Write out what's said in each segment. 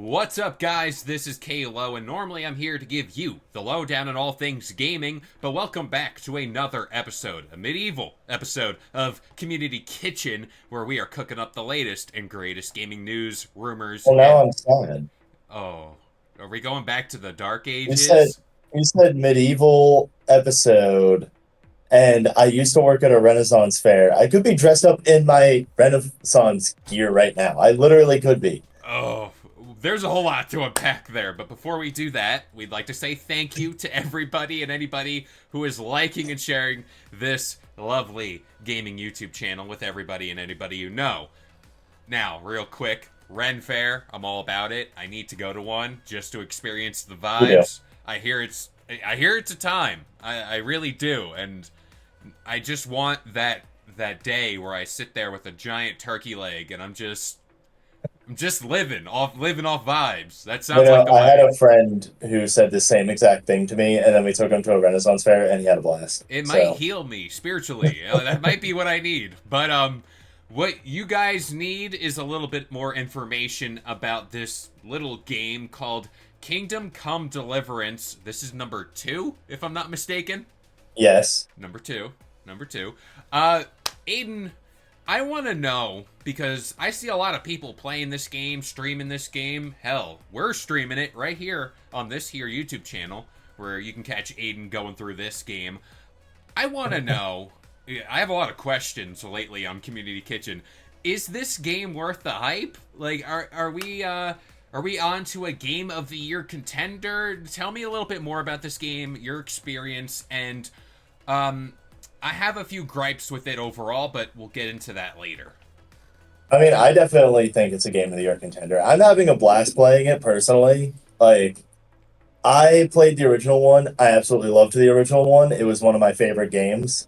What's up, guys? This is Kalo, and normally I'm here to give you the lowdown on all things gaming, but welcome back to another episode, a medieval episode of Community Kitchen, where we are cooking up the latest and greatest gaming news, rumors, Well, now and... I'm sad. Oh, are we going back to the Dark You said Ages? you said medieval episode, and I used to work at a Renaissance fair. I could be dressed up in my Renaissance gear right now. I literally could be. Oh, there's a whole lot to unpack there, but before we do that, we'd like to say thank you to everybody and anybody who is liking and sharing this lovely gaming YouTube channel with everybody and anybody you know. Now, real quick, Ren Fair, I'm all about it. I need to go to one just to experience the You do. vibes. I hear it's a time. I really do, and I just want that day where I sit there with a giant turkey leg and I'm just living off vibes. That You sounds know, like the I had way. a friend who said the same exact thing to me, and then we took him to a Renaissance fair, and he had a blast. It might So, heal me spiritually. That might be what I need. But what you guys need is a little bit more information about this little game called Kingdom Come Deliverance. This is number 2, if I'm not mistaken. yes. Number 2. Number 2. Uh Aiden, I want to know, because I see a lot of people playing this game, streaming this game. Hell, we're streaming it right here on this here YouTube channel, where you can catch Aiden going through this game. I want to know, I have a lot of questions lately on Community Kitchen. Is this game worth the hype? Like, are we on to a Game of the Year contender? Tell me a little bit more about this game, your experience, and um, I have a few gripes with it overall, but we'll get into that later. I mean, I definitely think it's a game of the year contender. I'm having a blast playing it personally. Like, I played the original one. I absolutely loved the original one. It was one of my favorite games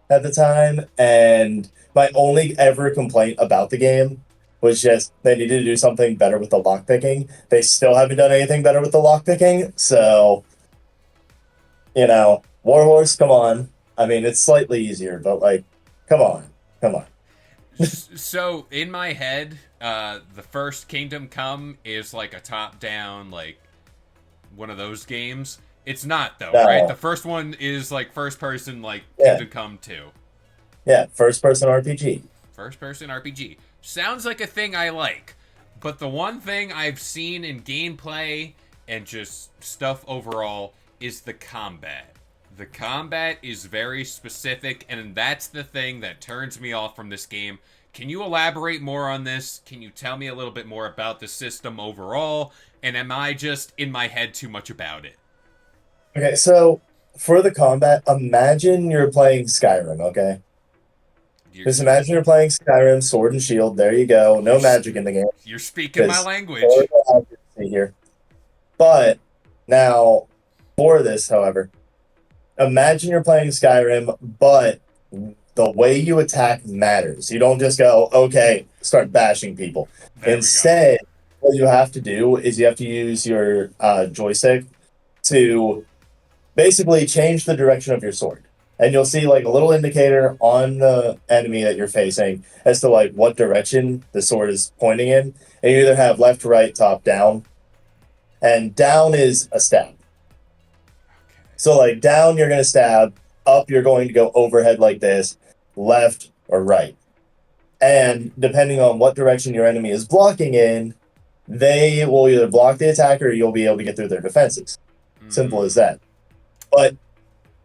at the time. And my only ever complaint about the game was just they needed to do something better with the lockpicking. They still haven't done anything better with the lockpicking. So, Warhorse, come on. I mean, it's slightly easier, but like, come on. Come on. So in my head, the first Kingdom Come is like a top-down, like one of those games. It's not though, right? The No. first one is like first person, like Yeah. Kingdom Come 2. Yeah. First person RPG. First person RPG. Sounds like a thing I like. But the one thing I've seen in gameplay and just stuff overall is the combat. The combat is very specific, and that's the thing that turns me off from this game. Can you elaborate more on this? Can you tell me a little bit more about the system overall? And am I just in my head too much about it? Okay, so for the combat, imagine you're playing Skyrim, okay? You're Just you're imagine you're playing Skyrim, Sword and Shield. There you go. you're No magic in the game you're speaking my because language. horrible accuracy here. But now, for this, however, imagine you're playing Skyrim, but the way you attack matters. You don't just go, okay, start bashing people. There we go. Instead, what you have to do is you have to use your joystick to basically change the direction of your sword. And you'll see like a little indicator on the enemy that you're facing as to like what direction the sword is pointing in. And you either have left, right, top, down. And down is a stab. So like down you're gonna stab, up you're going to go overhead like this, left or right. And depending on what direction your enemy is blocking in, they will either block the attacker or you'll be able to get through their defenses. Simple as Mm, that. But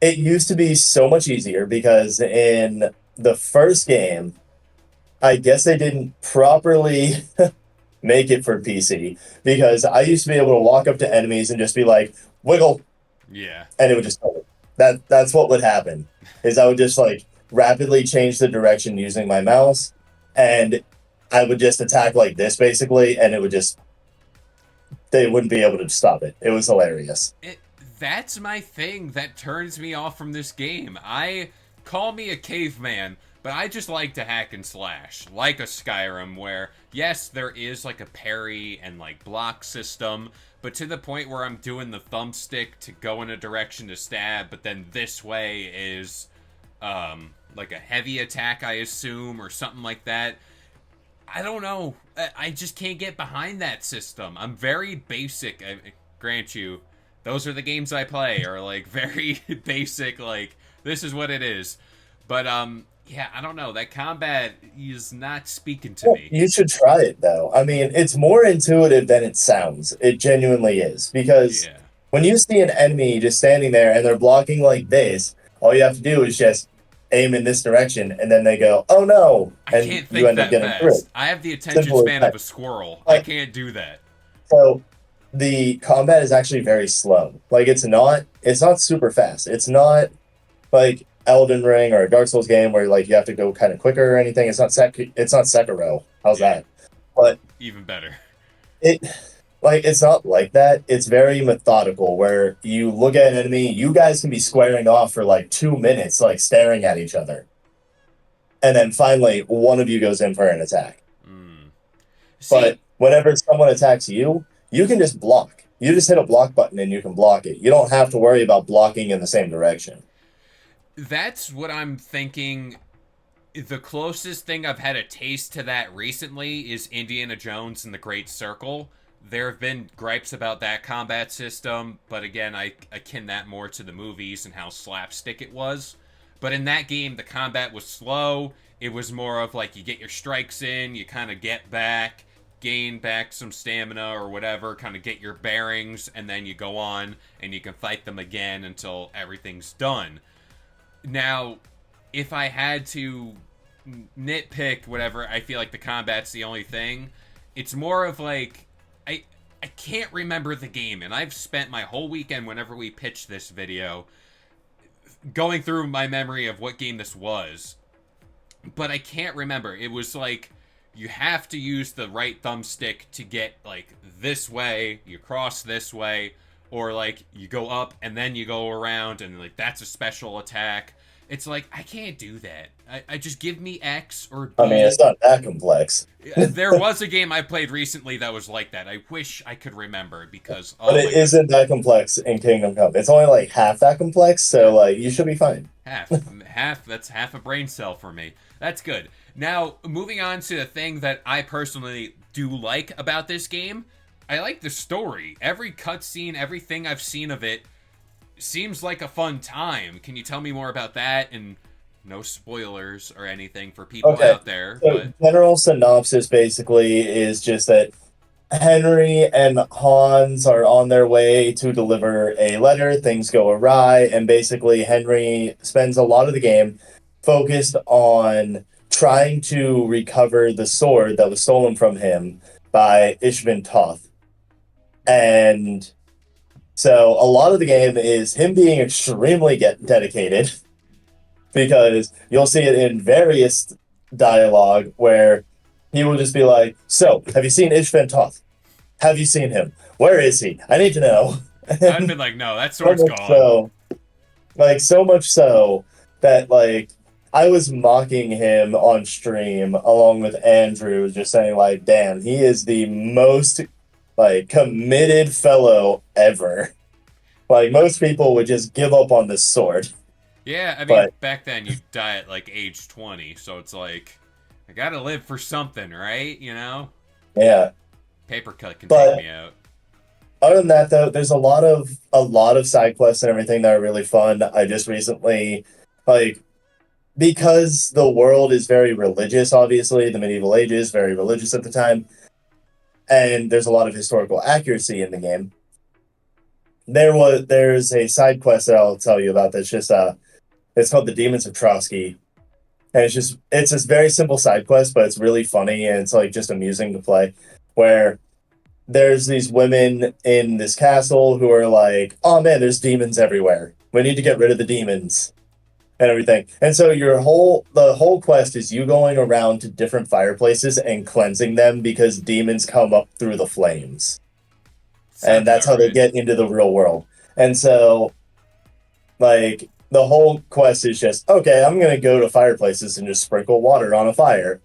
it used to be so much easier because in the first game, I guess they didn't properly make it for PC because I used to be able to walk up to enemies and just be like, wiggle, yeah. and it would just that's what would happen is I would just like rapidly change the direction using my mouse and I would just attack like this basically and it would just they wouldn't be able to stop it. It was hilarious. It, that's my thing that turns me off from this game. I call me a caveman, but I just like to hack and slash, like a Skyrim, where yes, there is like a parry and like block system, but to the point where I'm doing the thumbstick to go in a direction to stab, but then this way is like a heavy attack, I assume, or something like that. I don't know. I just can't get behind that system. I'm very basic. I grant you, those are the games I play are like very basic. Like this is what it is. But yeah, I don't know. That combat is not speaking to Well, me. you should try it though. I mean, it's more intuitive than it sounds. It genuinely is because Yeah, when you see an enemy just standing there and they're blocking like this, all you have to do is just aim in this direction, and then they go, "Oh no," I and can't you think end up that getting through it. fast. I have the attention Simple as span of that. a squirrel. I But can't do that. so the combat is actually very slow. Like it's not super fast. It's not like Elden Ring or a Dark Souls game where like you have to go kind of quicker or anything. It's not Sekiro. How's Yeah, that? But even better. it like it's not like that. It's very methodical where you look at an enemy, you guys can be squaring off for like 2 minutes, like staring at each other. And then finally one of you goes in for an attack. Mm. See, But whenever someone attacks you, you can just block. You just hit a block button and you can block it. You don't have to worry about blocking in the same direction. that's what I'm thinking. The closest thing I've had a taste to that recently is Indiana Jones and the Great Circle. There have been gripes about that combat system, but again, I akin that more to the movies and how slapstick it was. But in that game, the combat was slow. It was more of like you get your strikes in, you kind of get back, gain back some stamina or whatever, kind of get your bearings, and then you go on and you can fight them again until everything's done. Now, if I had to nitpick whatever, I feel like the combat's the only thing. It's more of like I I can't remember the game, and I've spent my whole weekend whenever we pitched this video going through my memory of what game this was, but I can't remember. It was like you have to use the right thumbstick to get like this way, you cross this way, or like you go up and then you go around and like that's a special attack. It's like I can't do that. I just give me X or I mean, it's B. not that complex, There was a game I played recently that was like that. I wish I could remember because but oh my it god, isn't that complex in Kingdom Come. It's only like half that complex, so like you should be fine. half that's half a brain cell for me. That's good. Now, moving on to the thing that I personally do like about this game, I like the story. Every cutscene, everything I've seen of it seems like a fun time. Can you tell me more about that? And no spoilers or anything for people Okay, out there, so but general synopsis basically is just that Henry and Hans are on their way to deliver a letter. Things go awry, and basically, Henry spends a lot of the game focused on trying to recover the sword that was stolen from him by Ishvan Toth. And so, a lot of the game is him being extremely dedicated because you'll see it in various dialogue where he will just be like, "So, have you seen Ishvan Toth? Have you seen him? Where is he? I need to know." I'd And been like, no, that so sword's much gone. so, like so much so that like I was mocking him on stream along with Andrew, just saying like, "Damn, he is the most like committed fellow ever." Like most people would just give up on this sword, Yeah, I mean, but back then you die at like age 20, so it's like I gotta live for something, right? You know, yeah. paper cut can take But me out. other than that, though, there's a lot of side quests and everything that are really fun. I just recently, like, because the world is very religious, obviously, the medieval ages, very religious at the time, and there's a lot of historical accuracy in the game. There's a side quest that I'll tell you about that's just it's called the Demons of Trotsky. And it's this very simple side quest, but it's really funny and it's like just amusing to play. Where there's these women in this castle who are like, "Oh man, there's demons everywhere. We need to get rid of the demons and everything." And so the whole quest is you going around to different fireplaces and cleansing them because demons come up through the flames. And Sounds that's about how they right. get into the real world. And so like the whole quest is just, okay, I'm gonna go to fireplaces and just sprinkle water on a fire.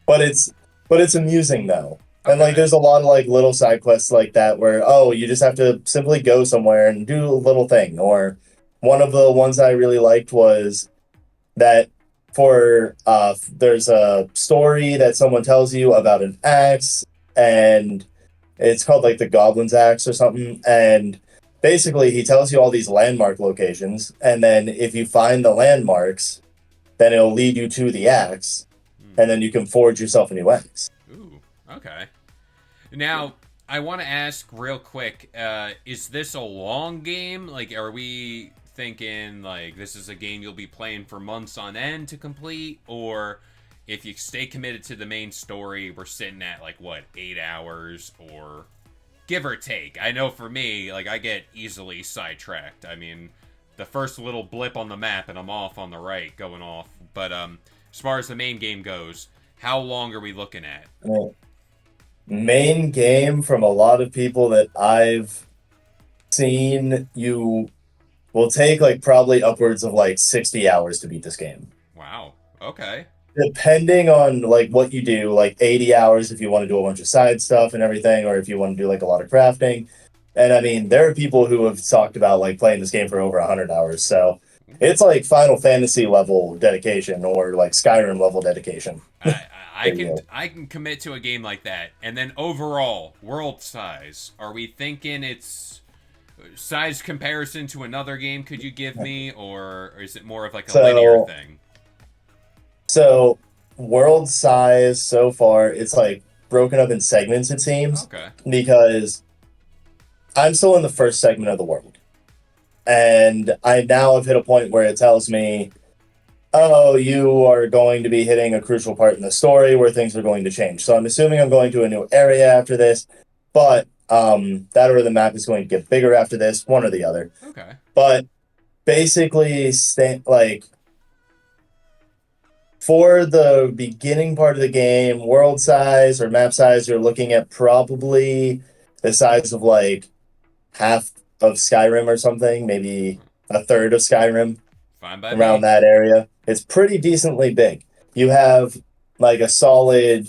but it's amusing though. And like Okay. there's a lot of like little side quests like that where you just have to simply go somewhere and do a little thing. Or one of the ones I really liked was that for there's a story that someone tells you about an axe, and it's called like the Goblin's Axe or something. And basically, he tells you all these landmark locations, and then if you find the landmarks, then it'll lead you to the axe, Hmm. and then you can forge yourself a new axe. Ooh. Okay. Now, I want to ask real quick: is this a long game? Like, are we thinking like this is a game you'll be playing for months on end to complete, or if you stay committed to the main story, we're sitting at like what 8 hours or give or take? I know for me, like I get easily sidetracked. I mean, the first little blip on the map and I'm off on the right, going off. But as far as the main game goes, how long are we looking at? Well, main game from a lot of people that I've seen, you will take like probably upwards of like 60 hours to beat this game. Wow. Okay. Depending on like what you do, like 80 hours if you want to do a bunch of side stuff and everything, or if you want to do like a lot of crafting. And I mean, there are people who have talked about like playing this game for over 100 hours. So it's like Final Fantasy level dedication or like Skyrim level dedication. I, I There you can go. I can commit to a game like that. And then overall, world size. Are we thinking it's size comparison to another game could you give me, or is it more of like a linear So, thing? so world size so far, it's like broken up in segments, it seems, Okay. because I'm still in the first segment of the world. And I now have hit a point where it tells me, oh, you are going to be hitting a crucial part in the story where things are going to change. So I'm assuming I'm going to a new area after this, but that or the map is going to get bigger after this, one or the other. Okay. But basically, like for the beginning part of the game, world size or map size, you're looking at probably the size of like half of Skyrim or something, maybe a third of Skyrim, Fine by around me. that area. It's pretty decently big. You have like a solid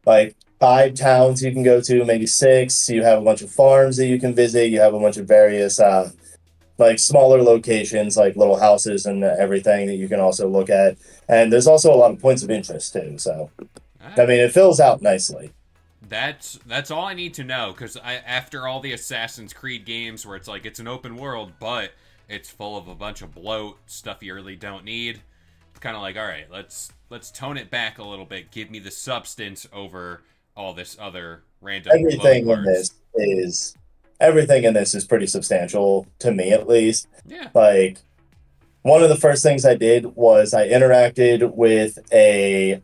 like 5 towns you can go to, maybe six. You have a bunch of farms that you can visit. You have a bunch of various like smaller locations, like little houses and everything that you can also look at. And there's also a lot of points of interest too. So I Ah, mean, it fills out nicely. that's all I need to know because I after all the Assassin's Creed games where it's like it's an open world but it's full of a bunch of bloat stuff you really don't need. It's kind of like all right, let's tone it back a little bit. Give me the substance over all this other random bloaty Everything in parts. this is everything in this is pretty substantial to me at least. Yeah. Like one of the first things I did was I interacted with a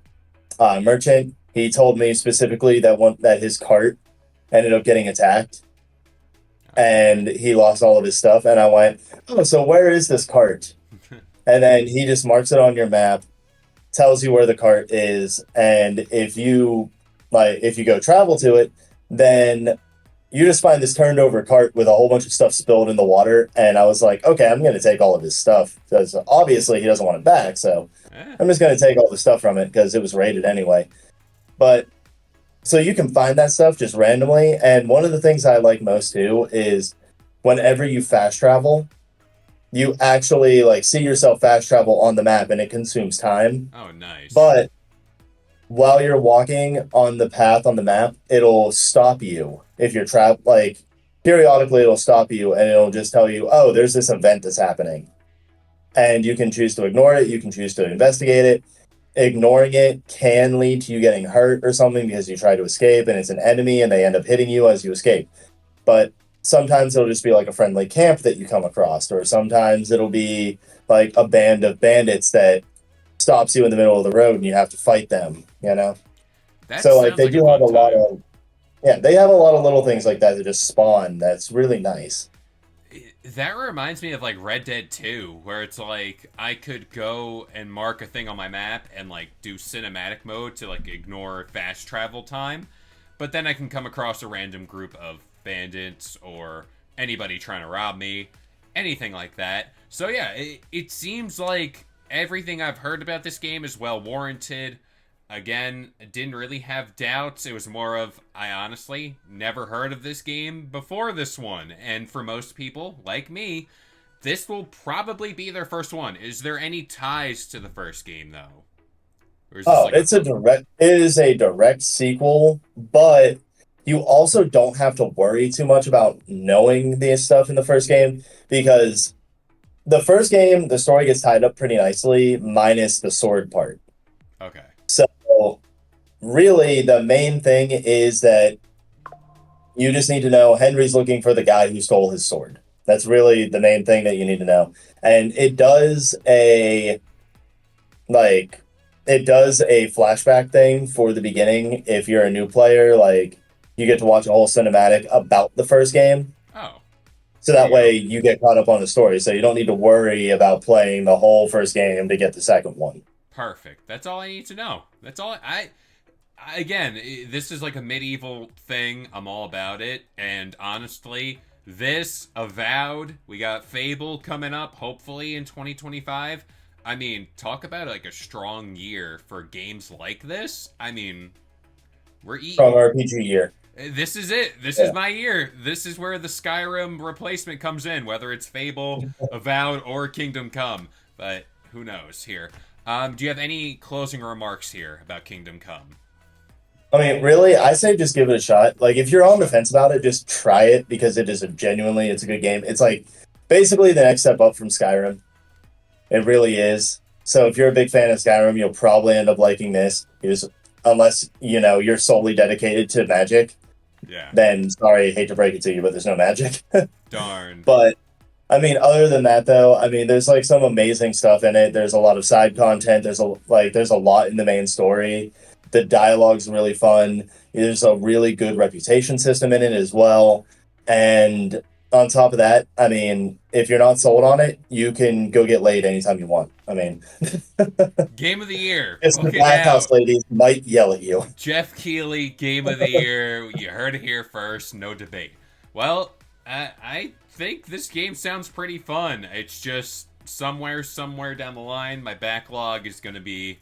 merchant. He told me specifically that his cart ended up getting attacked and Okay. he lost all of his stuff. And I went, "Oh, so where is this cart?" And then he just marks it on your map, tells you where the cart is, and if you go travel to it, then you just find this turned over cart with a whole bunch of stuff spilled in the water. And I was like, okay, I'm going to take all of his stuff because obviously he doesn't want it back. So Eh, I'm just going to take all the stuff from it because it was raided anyway. But so you can find that stuff just randomly. And one of the things I like most too is whenever you fast travel, you actually like see yourself fast travel on the map and it consumes time. oh, nice. But while you're walking on the path on the map, it'll stop you if you're trapped. Like periodically, it'll stop you and it'll just tell you, "Oh, there's this event that's happening," and you can choose to ignore it. You can choose to investigate it. Ignoring it can lead to you getting hurt or something because you try to escape and it's an enemy and they end up hitting you as you escape. But sometimes it'll just be like a friendly camp that you come across, or sometimes it'll be like a band of bandits that stops you in the middle of the road and you have to fight them, you know? That So like sounds they like a do have fun a lot time. of yeah, they have a lot of little things like that that just spawn. That's really nice. That reminds me of like Red Dead 2, where it's like I could go and mark a thing on my map and like do cinematic mode to like ignore fast travel time, but then I can come across a random group of bandits or anybody trying to rob me, anything like that. So yeah, it seems like everything I've heard about this game is well warranted. Again, didn't really have doubts. It was more of, I honestly never heard of this game before this one. And for most people, like me, this will probably be their first one. Is there any ties to the first game though? Or is this Oh, like it is a direct sequel, but you also don't have to worry too much about knowing the stuff in the first game because the first game, the story gets tied up pretty nicely, minus the sword part. okay. So, really, the main thing is that you just need to know Henry's looking for the guy who stole his sword. That's really the main thing that you need to know. And like it does a flashback thing for the beginning if you're a new player, like you get to watch a whole cinematic about the first game. Oh, So there that you go. way you get caught up on the story. So you don't need to worry about playing the whole first game to get the second one. Perfect. That's all I need to know. That's all again, this is like a medieval thing. I'm all about it. And honestly, this, Avowed, we got Fable coming up, hopefully in 2025. I mean, talk about like a strong year for games like this. I mean, we're From eating. RPG year. This is it. This Yeah. is my year. This is where the Skyrim replacement comes in, whether it's Fable, Avowed, or Kingdom Come. But who knows here. Do you have any closing remarks here about Kingdom Come? I mean, really, I say just give it a shot. Like, if you're on the fence about it, just try it because it is it's a good game. It's like basically the next step up from Skyrim. It really is. So if you're a big fan of Skyrim, you'll probably end up liking this. Because unless you're solely dedicated to magic, Yeah. then sorry, hate to break it to you, but there's no magic. Darn. But I mean, other than that, though, I mean, there's like some amazing stuff in it. There's a lot of side content. There's a lot in the main story. The dialogue's really fun. There's a really good reputation system in it as well. And on top of that, I mean, if you're not sold on it, you can go get laid anytime you want. I mean, Game of the Year. just the Book it Black now. House ladies might yell at you. Jeff Keighley, Game of the Year. You heard it here first. No debate. Well, I think this game sounds pretty fun. It's just somewhere down the line, my backlog is going to be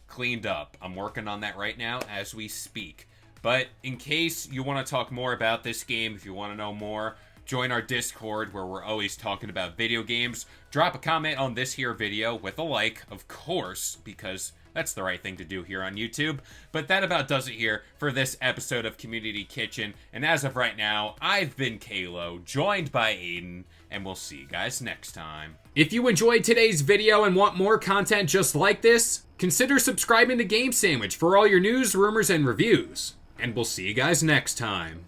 cleaned up. I'm working on that right now as we speak. But in case you want to talk more about this game, if you want to know more, join our Discord where we're always talking about video games. Drop a comment on this here video with a like, of course, because that's the right thing to do here on YouTube. But that about does it here for this episode of Community Kitchen. And as of right now, I've been Kalo, joined by Aiden, and we'll see you guys next time. If you enjoyed today's video and want more content just like this, consider subscribing to Game Sandwich for all your news, rumors, and reviews. And we'll see you guys next time.